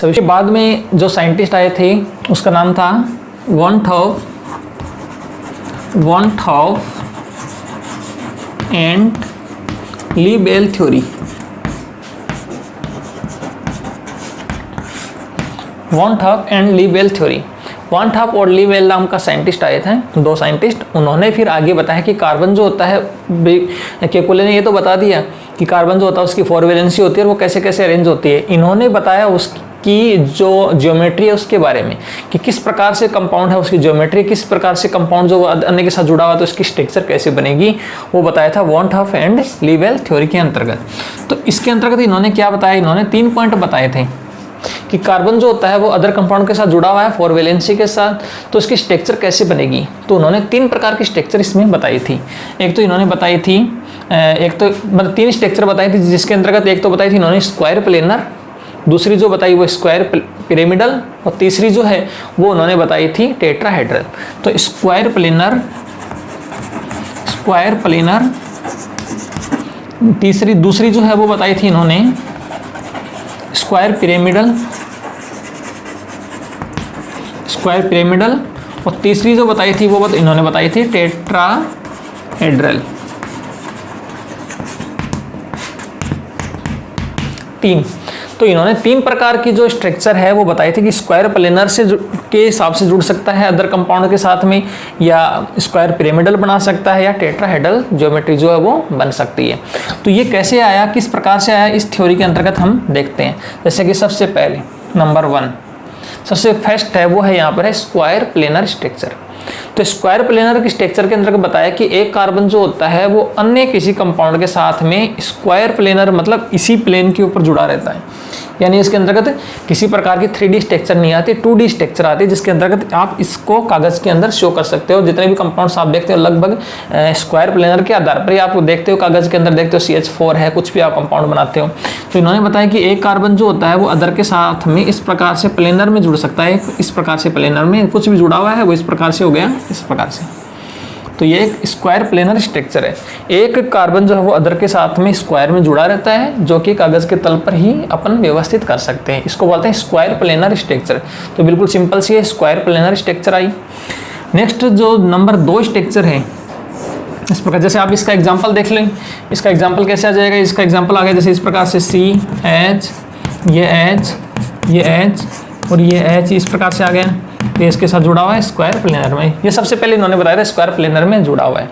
तो इसके बाद में जो साइंटिस्ट आए थे उसका नाम था Van't Hoff and Le Bel theory. Van't Hoff and Le Bel theory. Van't Hoff और लीबेल नाम का साइंटिस्ट आए थे, दो साइंटिस्ट। उन्होंने फिर आगे बताया कि कार्बन जो होता है, केकुले ने ये तो बता दिया कि कार्बन जो होता है उसकी 4 वैलेंसी होती है और वो कैसे कैसे अरेंज होती है। इन्होंने बताया उसकी जो ज्योमेट्री है उसके बारे में कि किस प्रकार से कंपाउंड है, उसकी ज्योमेट्री, किस प्रकार से कंपाउंड जो अन्य के साथ जुड़ा हुआ है तो उसकी स्ट्रक्चर कैसे बनेगी, वो बताया था Van't Hoff and Le Bel theory के अंतर्गत। तो इसके अंतर्गत इन्होंने क्या बताया, इन्होंने 3 पॉइंट बताए थे कि कार्बन जो होता है वो अदर कंपाउंड के साथ जुड़ा हुआ है 4 वैलेंसी के साथ, तो उसकी स्ट्रक्चर कैसे बनेगी। तो उन्होंने 3 प्रकार की स्ट्रक्चर इसमें बताई थी। एक तो इन्होंने बताई थी, एक तो मतलब 3 स्ट्रक्चर बताई थी, जिसके अंतर्गत एक तो बताई थी इन्होंने स्क्वायर प्लेनर, दूसरी जो बताई वो स्क्वायर पिरामिडल, और तीसरी जो है वो उन्होंने बताई थी टेट्राहेड्रल। तो स्क्वायर प्लेनर दूसरी जो है वो बताई थी इन्होंने स्क्वायर पिरामिडल, और तीसरी जो बताई थी वो इन्होंने बताई थी टेट्राहेड्रल। 3। तो इन्होंने 3 प्रकार की जो स्ट्रक्चर है वो बताई थी कि स्क्वायर प्लेनर से के हिसाब से जुड़ सकता है अदर कंपाउंड के साथ में, या स्क्वायर पिरामिडल बना सकता है, या टेट्राहेड्रल ज्योमेट्री जो है वो बन सकती है। तो ये कैसे आया, किस प्रकार से आया, इस थ्योरी के अंतर्गत हम देखते हैं। जैसे कि सबसे पहले नंबर 1 सबसे फर्स्ट है वो है यहाँ पर है स्क्वायर प्लेनर स्ट्रक्चर। तो स्क्वायर प्लेनर की स्ट्रक्चर के अंतर्गत बताया कि एक कार्बन जो होता है वो अन्य किसी कंपाउंड के साथ में स्क्वायर प्लेनर मतलब इसी प्लेन के ऊपर जुड़ा रहता है, यानी इसके अंतर्गत किसी प्रकार की 3D स्ट्रक्चर नहीं आती, 2D स्ट्रक्चर आती है, जिसके अंतर्गत आप इसको कागज के अंदर शो कर सकते हो। जितने भी कंपाउंड्स आप देखते हो लगभग स्क्वायर प्लेनर के आधार पर ही आप देखते हो, कागज के अंदर देखते हो CH4 है, कुछ भी आप कंपाउंड बनाते हो। तो इन्होंने बताया कि एक कार्बन जो होता है वो अदर के साथ में इस प्रकार से प्लेनर में जुड़ सकता है, इस प्रकार से प्लेनर में कुछ भी जुड़ा हुआ है वो इस प्रकार से हो गया, इस प्रकार से। तो ये एक स्क्वायर प्लेनर स्ट्रक्चर है। एक कार्बन जो है वो अदर के साथ में स्क्वायर में जुड़ा रहता है, जो कि कागज के तल पर ही अपन व्यवस्थित कर सकते हैं, इसको बोलते हैं स्क्वायर प्लेनर स्ट्रक्चर। तो बिल्कुल सिंपल सी है, स्क्वायर प्लेनर स्ट्रक्चर आई। नेक्स्ट जो नंबर 2 स्ट्रक्चर है इस प्रकार, जैसे आप इसका एग्जाम्पल देख लें, इसका एग्जाम्पल कैसे आ जाएगा, इसका एग्जाम्पल आ गया जैसे इस प्रकार से CH, ये H और ये H इस प्रकार से आ गया, ये इसके साथ जुड़ा हुआ है स्क्वायर प्लेनर में। ये सबसे पहले इन्होंने बताया था स्क्वायर प्लेनर में जुड़ा हुआ है।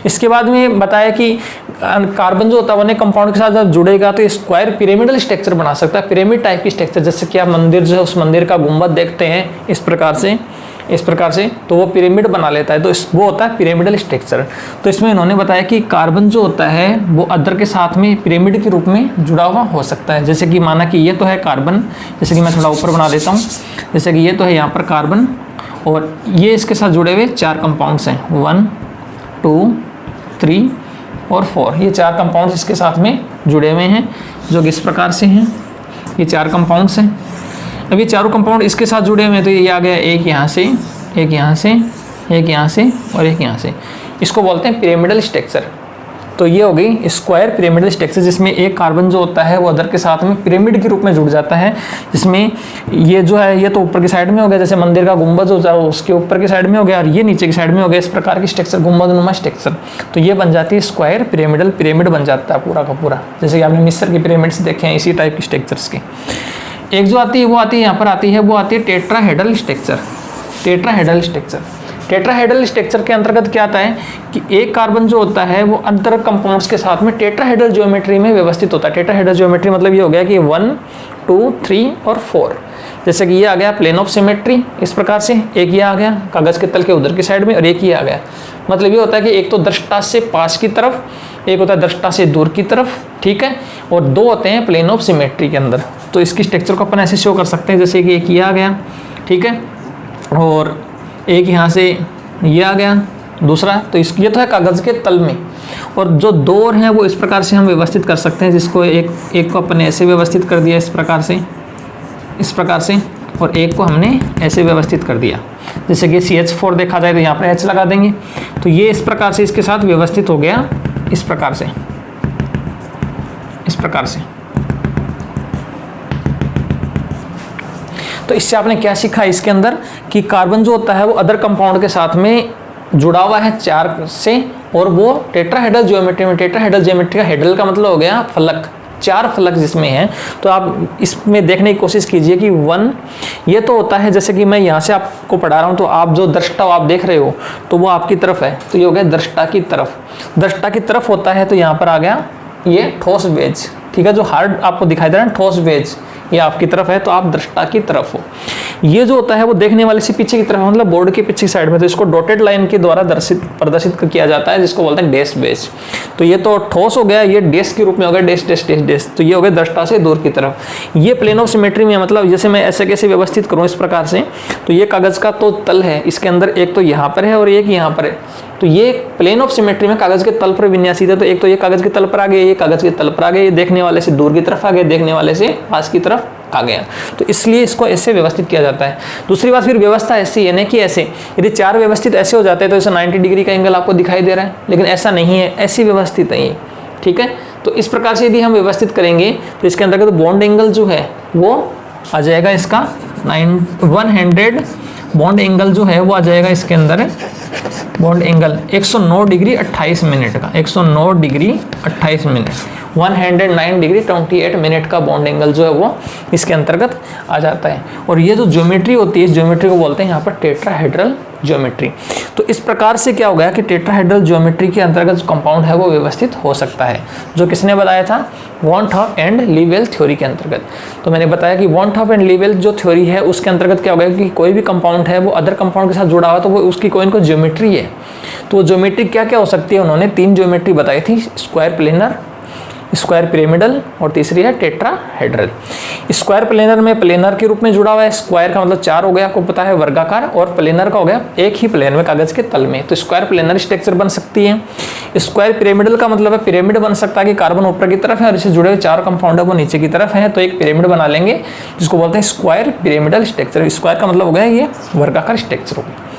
इसके बाद में बताया कि कार्बन जो होता है वो कंपाउंड के साथ जब जुड़ेगा तो ये स्क्वायर पिरामिडल स्ट्रक्चर बना सकता है, पिरामिड टाइप की स्ट्रक्चर। जैसे कि आप मंदिर जो है उस मंदिर का गुंबद देखते हैं इस प्रकार से, तो वो पिरामिड बना लेता है, तो वो होता है पिरामिडल स्ट्रक्चर। तो इसमें इन्होंने बताया कि कार्बन जो होता है वो अदर के साथ में पिरामिड के रूप में जुड़ा हुआ हो सकता है। जैसे कि माना कि ये तो है कार्बन, जैसे कि मैं थोड़ा ऊपर बना देता हूँ, जैसे कि ये तो है यहाँ पर कार्बन और ये इसके साथ जुड़े हुए 4 कंपाउंड्स हैं, 1 2 3 और 4। ये 4 कंपाउंड्स इसके साथ में जुड़े हुए हैं जो कि इस प्रकार से हैं, ये 4 कंपाउंड्स हैं। अब ये चारों कंपाउंड इसके साथ जुड़े हुए हैं, तो ये आ गया एक यहाँ से, एक यहाँ से, एक यहाँ से और एक यहाँ से, इसको बोलते हैं पिरामिडल स्ट्रक्चर। तो ये हो गई स्क्वायर पिरामिडल स्ट्रक्चर, जिसमें एक कार्बन जो होता है वो अदर के साथ में पिरामिड के रूप में जुड़ जाता है, जिसमें ये जो है ये तो ऊपर की साइड में हो गया, जैसे मंदिर का गुंबद हो जाए उसके ऊपर की साइड में हो गया, और ये नीचे की साइड में हो गया, इस प्रकार की स्ट्रक्चर गुंबदनुमा स्ट्रक्चर। तो ये बन जाती है स्क्वायर पिरामिडल, पिरामिड बन जाता है पूरा का पूरा, जैसे कि आपने मिस्र के पिरामिड्स देखे हैं इसी टाइप की स्ट्रक्चर्स के। एक जो आती है वो आती है यहाँ पर आती है, वो आती है टेट्राहेड्रल स्ट्रक्चर। टेट्राहेड्रल स्ट्रक्चर के अंतर्गत क्या आता है कि एक कार्बन जो होता है वो अंतर कंपाउंड्स के साथ में टेट्राहेड्रल ज्योमेट्री में व्यवस्थित होता है। टेट्राहेड्रल ज्योमेट्री मतलब ये हो गया कि 1 2 3 और 4। जैसे कि ये आ गया प्लेन ऑफ सिमेट्री इस प्रकार से, एक ये आ गया कागज के तल के उधर की साइड में, और एक ये आ गया। मतलब ये होता है कि एक तो दृष्टा से पास की तरफ, एक होता है दृष्टा से दूर की तरफ, ठीक है, और 2 होते हैं प्लेन ऑफ सिमेट्री के अंदर। तो इसकी स्ट्रक्चर को अपन ऐसे शो कर सकते हैं, जैसे कि एक ये आ गया, ठीक है, और एक यहाँ से ये आ गया दूसरा। तो ये तो है कागज के तल में, और जो 2 और हैं वो इस प्रकार से हम व्यवस्थित कर सकते हैं, जिसको एक को अपन ऐसे व्यवस्थित कर दिया इस प्रकार से, और एक को हमने ऐसे व्यवस्थित कर दिया। जैसे कि CH4 देखा जाए तो यहाँ पर H लगा देंगे, तो ये इस प्रकार से इसके साथ व्यवस्थित हो गया, इस प्रकार से। तो इससे आपने क्या सीखा इसके अंदर कि कार्बन जो होता है वो अदर कंपाउंड के साथ में जुड़ा हुआ है 4 से, और वो टेट्राहेड्रल ज्योमेट्री में, टेट्राहेड्रल ज्योमेट्री का हेड्रल का मतलब हो गया फलक, 4 फलक जिसमें हैं। तो आप इसमें देखने की कोशिश कीजिए कि 1 ये तो होता है, जैसे कि मैं यहाँ से आपको पढ़ा रहा हूँ तो आप जो दृष्टा आप देख रहे हो तो वो आपकी तरफ है, तो ये हो गया दृष्टा की तरफ, दृष्टा की तरफ होता है। तो यहाँ पर आ गया ये ठोस बेज, ठीक है, जो हार्ड आपको दिखाई दे रहा है ठोस बेज, ये आपकी तरफ है, तो आप दृष्टा की तरफ हो। ये जो होता है वो देखने वाले से पीछे की तरफ, मतलब बोर्ड के पीछे की साइड में, तो इसको डॉटेड लाइन के द्वारा प्रदर्शित किया जाता है, जिसको बोलते हैं डैश बेस। तो ये तो ठोस हो गया, ये डैश के रूप में हो गया, डैश डैश डैश डैश, तो ये हो गया दृष्टा से दूर की तरफ। ये प्लेन ऑफ सिमेट्री में, मतलब जैसे मैं ऐसे कैसे व्यवस्थित करूँ इस प्रकार से, तो ये कागज का तो तल है, इसके अंदर एक तो यहाँ पर है और एक यहाँ पर है, तो ये प्लेन ऑफ सिमेट्री में कागज के तल पर विन्यासित है। तो एक तो ये कागज के तल पर आ गया, ये कागज के तल पर आ गया, ये देखने वाले से दूर की तरफ आ गया, देखने वाले से पास की तरफ आ गया, तो इसलिए इसको ऐसे व्यवस्थित किया जाता है। दूसरी बात, फिर व्यवस्था ऐसी है ना कि ऐसे यदि 4 व्यवस्थित ऐसे हो जाते हैं तो इसे 90 डिग्री का एंगल आपको दिखाई दे रहा है, लेकिन ऐसा नहीं है, ऐसी व्यवस्थित है ये, ठीक है। तो इस प्रकार से यदि हम व्यवस्थित करेंगे तो इसके अंदर का तो बॉन्ड एंगल जो है वो आ जाएगा इसका 100 बॉन्ड एंगल जो है वो आ जाएगा इसके अंदर, बॉन्ड एंगल 109 डिग्री 28 मिनट का, 109 डिग्री 28 मिनट, 109 डिग्री 28 मिनट का बॉन्ड एंगल जो है वो इसके अंतर्गत आ जाता है। और ये जो ज्योमेट्री होती है, इस ज्योमेट्री को बोलते हैं यहाँ पर टेट्राहेड्रल ज्योमेट्री। तो इस प्रकार से क्या हो गया कि टेट्राहेड्रल ज्योमेट्री के अंतर्गत जो कंपाउंड है वो व्यवस्थित हो सकता है, जो किसने बताया था, वॉन थॉप एंड लीवेल थ्योरी के अंतर्गत। तो मैंने बताया कि वॉन थॉप एंड लीवेल जो थ्योरी है उसके अंतर्गत क्या हो गया कि कोई भी कंपाउंड है वो अदर कंपाउंड के साथ जुड़ा हुआ, तो वो उसकी कोई इनको ज्योमेट्री है। तो वो ज्योमेट्री क्या क्या हो सकती है, उन्होंने 3 ज्योमेट्री बताई थी, स्क्वायर प्लेनर, स्क्वायर पिरामिडल और तीसरी है टेट्राहेड्रल। स्क्वायर प्लेनर में प्लेनर के रूप में जुड़ा हुआ है, स्क्वायर का मतलब 4 हो गया, आपको पता है वर्गाकार, और प्लेनर का हो गया एक ही प्लेन में कागज के तल में, तो स्क्वायर प्लेनर स्ट्रक्चर बन सकती है। स्क्वायर पिरामिडल का मतलब है पिरामिड बन सकता है कि कार्बन ऊपर की तरफ है और इससे जुड़े हुए 4 कंपाउंड है वो नीचे की तरफ है, तो एक पिरामिड बना लेंगे जिसको बोलते हैं स्क्वायर पिरामिडल स्ट्रक्चर। स्क्वायर का मतलब हो गया ये वर्गाकार स्ट्रक्चर हो गया।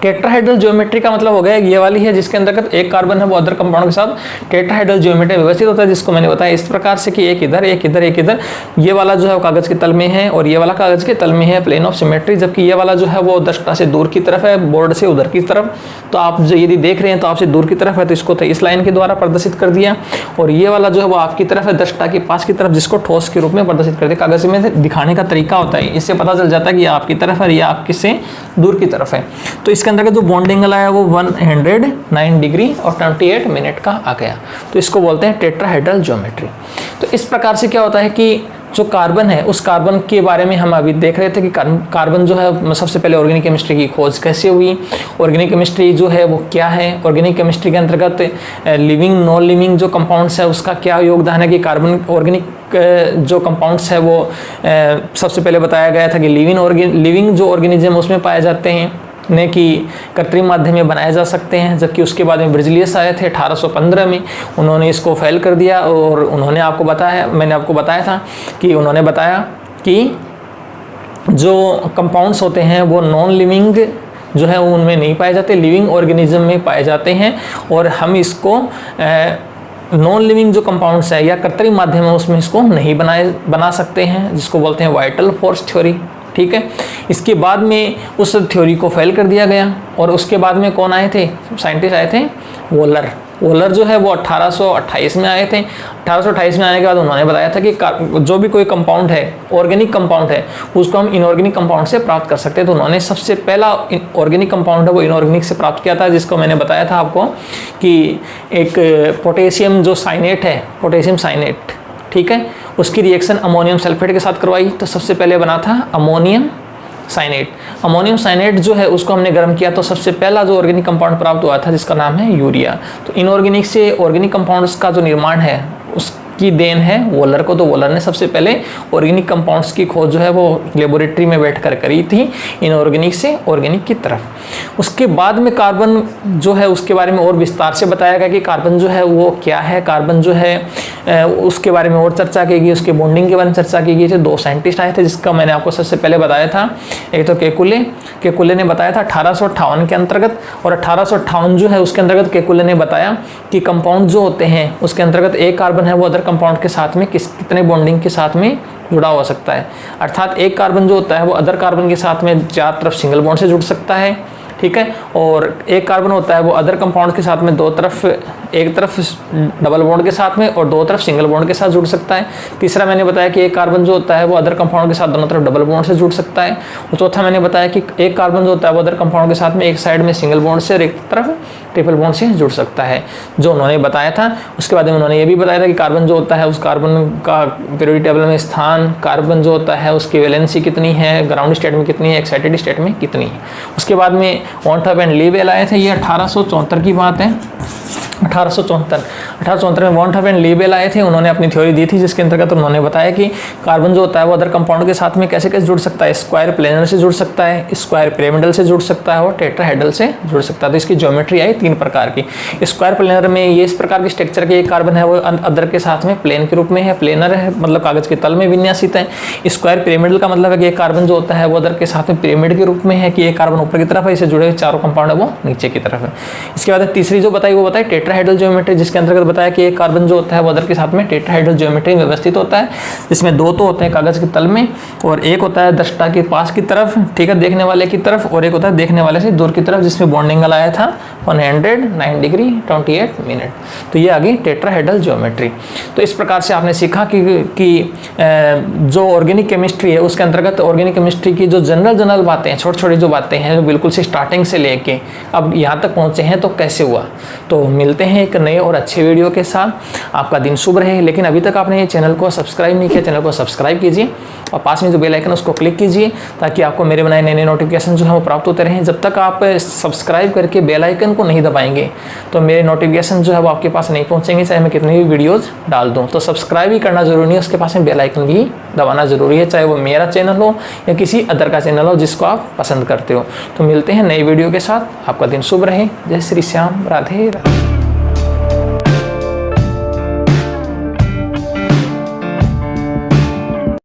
टेट्राहेड्रल ज्योमेट्री का मतलब हो गया ये वाली है जिसके अंतर्गत एक कार्बन है वो अदर कंपाउंड के साथ टेट्राहेड्रल ज्योमेट्री व्यवस्थित होता है, जिसको मैंने बताया इस प्रकार से कि एक इधर एक इधर एक इधर, ये वाला जो है वो कागज के तल में है और ये वाला कागज के तल में है, प्लेन ऑफ सिमेट्री, जबकि ये वाला जो है वो दृष्टा से दूर की तरफ है, बोर्ड से उधर की तरफ। तो आप जो यदि देख रहे हैं तो आपसे दूर की तरफ है तो इसको तो इस लाइन के द्वारा प्रदर्शित कर दिया, और ये वाला जो है वो आपकी तरफ है, दृष्टा के पास की तरफ, जिसको ठोस के रूप में प्रदर्शित कर दिया। कागज में दिखाने का तरीका होता है, इससे पता चल जाता है कि ये आपकी तरफ है, ये आपके से दूर की तरफ है। तो इसके अंदर जो बॉन्डिंग आया वो 109 डिग्री और 28 मिनट का आ गया, तो इसको बोलते हैं टेट्राहेड्रल ज्योमेट्री। तो इस प्रकार से क्या होता है कि जो कार्बन है उस कार्बन के बारे में हम अभी देख रहे थे कि कार्बन जो है सबसे पहले ऑर्गेनिक केमिस्ट्री की खोज कैसे हुई, ऑर्गेनिक केमिस्ट्री जो है वो क्या है, ऑर्गेनिक केमिस्ट्री के अंतर्गत लिविंग नॉन लिविंग जो कंपाउंड्स है उसका क्या योगदान है, कि कार्बन ऑर्गेनिक जो कंपाउंड्स है वो सबसे पहले बताया गया था कि लिविंग जो ऑर्गेनिज्म उसमें पाए जाते हैं ने कि कृत्रिम माध्यम में बनाए जा सकते हैं, जबकि उसके बाद में ब्रिजलियस आए थे 1815 में, उन्होंने इसको फेल कर दिया और उन्होंने आपको बताया, मैंने आपको बताया था कि उन्होंने बताया कि जो कंपाउंड्स होते हैं वो नॉन लिविंग जो है उनमें नहीं पाए जाते, लिविंग ऑर्गेनिज्म में पाए जाते हैं, और हम इसको नॉन लिविंग जो कंपाउंड्स है या कृत्रिम माध्यम है उसमें इसको नहीं बना सकते हैं, जिसको बोलते हैं वाइटल फोर्स थ्योरी। ठीक है, इसके बाद में उस थ्योरी को फेल कर दिया गया, और उसके बाद में कौन आए थे, साइंटिस्ट आए थे वोलर जो है वो 1828 में आए थे। 1828 में आने के बाद उन्होंने बताया था कि जो भी कोई कंपाउंड है, ऑर्गेनिक कंपाउंड है, उसको हम इनऑर्गेनिक कंपाउंड से प्राप्त कर सकते हैं। तो उन्होंने सबसे पहला ऑर्गेनिक कंपाउंड है वो इनऑर्गेनिक से प्राप्त किया था, जिसको मैंने बताया था आपको कि एक पोटेशियम जो साइनेट है, पोटेशियम साइनेट, ठीक है, उसकी रिएक्शन अमोनियम सल्फेट के साथ करवाई, तो सबसे पहले बना था अमोनियम साइनेट। अमोनियम साइनेट जो है उसको हमने गर्म किया तो सबसे पहला जो ऑर्गेनिक कंपाउंड प्राप्त हुआ था जिसका नाम है यूरिया। तो इनऑर्गेनिक से ऑर्गेनिक कंपाउंड्स का जो निर्माण है उसकी देन है वोलर को। तो वोलर ने सबसे पहले ऑर्गेनिक कंपाउंड्स की खोज जो है वो लेबोरेटरी में बैठकर करी थी, इनऑर्गेनिक से ऑर्गेनिक की तरफ। उसके बाद में कार्बन जो है उसके बारे में और विस्तार से बताया गया कि कार्बन जो है वो क्या है, कार्बन जो है उसके बारे में और चर्चा की गई, उसके बॉन्डिंग के बारे में चर्चा की गई थी। 2 साइंटिस्ट आए थे जिसका मैंने आपको सबसे पहले बताया था, एक तो केकुले ने बताया था 1858 के अंतर्गत, और 1858 जो है उसके अंतर्गत केकुले ने बताया कि कंपाउंड जो होते हैं उसके अंतर्गत एक कार्बन है वो अदर कंपाउंड के साथ में कितने बॉन्डिंग के साथ में जुड़ा हो सकता है। अर्थात एक कार्बन जो होता है वो अदर कार्बन के साथ में चार तरफ सिंगल बॉन्ड से जुड़ सकता है, ठीक है। और एक कार्बन होता है वो अदर कंपाउंड के साथ में दो तरफ, एक तरफ डबल बॉन्ड के साथ में और दो तरफ सिंगल बॉन्ड के साथ जुड़ सकता है। तीसरा मैंने बताया कि एक कार्बन जो होता है वो अदर कंपाउंड के साथ दोनों तरफ डबल बॉन्ड से जुड़ सकता है। और चौथा मैंने बताया कि एक कार्बन जो होता है वो अदर कंपाउंड के साथ में एक साइड में सिंगल बॉन्ड से और एक तरफ ट्रिपल बॉन्ड से जुड़ सकता है, जो उन्होंने बताया था। उसके बाद में उन्होंने ये भी बताया था कि कार्बन जो होता है उस कार्बन का पीरियोडिक टेबल में स्थान, कार्बन जो होता है उसकी वैलेंसी कितनी है, ग्राउंड स्टेट में कितनी है, एक्साइटेड स्टेट में कितनी है। उसके बाद में वॉन एंड लीबेल आए थे, ये 1874 की बात है। 1874 में वॉन एंड लीबेल आए थे, उन्होंने अपनी थ्योरी दी थी जिसके अंतर्गत उन्होंने बताया कि कार्बन जो होता है वो अदर कंपाउंड के साथ में कैसे कैसे जुड़ सकता है। स्क्वायर प्लेनर से जुड़ सकता है, स्क्वायर पिरामिडल से जुड़ सकता है और टेट्राहेड्रल से जुड़ सकता है। तो इसकी ज्योमेट्री आई 3 प्रकार की। स्क्वायर प्लेनर में ये इस प्रकार की स्ट्रक्चर के एक कार्बन है वो अदर के साथ में प्लेन के रूप में है, प्लेनर है मतलब कागज के तल में विन्यासित है। स्क्वायर पिरामिडल का मतलब है कि एक कार्बन जो होता है वो अदर के साथ में पिरामिड के रूप में है, कि एक कार्बन ऊपर की तरफ है, इसे जुड़े हुए चारों कंपाउंड है वो नीचे की तरफ है। इसके बाद तीसरी जो बताई वो बताई टेट्राहेड्रल ज्योमेट्री, जिसके अंतर्गत बताया कि एक कार्बन जो होता है वो अदर के साथ में टेट्राहेड्रल ज्योमेट्री में व्यवस्थित होता है, जिसमें दो तो होते हैं कागज के तल में और एक होता है दृष्टा के पास की तरफ, ठीक है, देखने वाले की तरफ, और एक होता है देखने वाले से दूर की तरफ, जिसमें बॉन्ड एंगल आया था 109 डिग्री 28 मिनट। तो ये आ गई टेट्राहेड्रल ज्योमेट्री। तो इस प्रकार से आपने सीखा कि जो ऑर्गेनिक केमिस्ट्री है उसके अंतर्गत ऑर्गेनिक केमिस्ट्री की जो जनरल बातें हैं, छोटी छोटी जो बातें हैं, जो बिल्कुल से स्टार्टिंग से लेके अब यहाँ तक पहुँचे हैं तो कैसे हुआ। तो मिलते हैं एक नए और अच्छे वीडियो के साथ। आपका दिन शुभ रहे। लेकिन अभी तक आपने ये चैनल को सब्सक्राइब नहीं किया, चैनल को सब्सक्राइब कीजिए और पास में जो बेल आइकन है उसको क्लिक कीजिए ताकि आपको मेरे बनाए नए नए नोटिफिकेशन जो है वो प्राप्त होते रहें। जब तक आप सब्सक्राइब करके बेल आइकन को नहीं दबाएंगे तो मेरे नोटिफिकेशन जो है वो आपके पास नहीं पहुंचेंगे, चाहे मैं कितनी भी वीडियोज़ डाल दूँ। तो सब्सक्राइब ही करना जरूरी है, उसके पास में बेल आइकन भी दबाना जरूरी है, चाहे वो मेरा चैनल हो या किसी अदर का चैनल हो जिसको आप पसंद करते हो। तो मिलते हैं नई वीडियो के साथ। आपका दिन शुभ रहे। जय श्री श्याम। राधे राधे।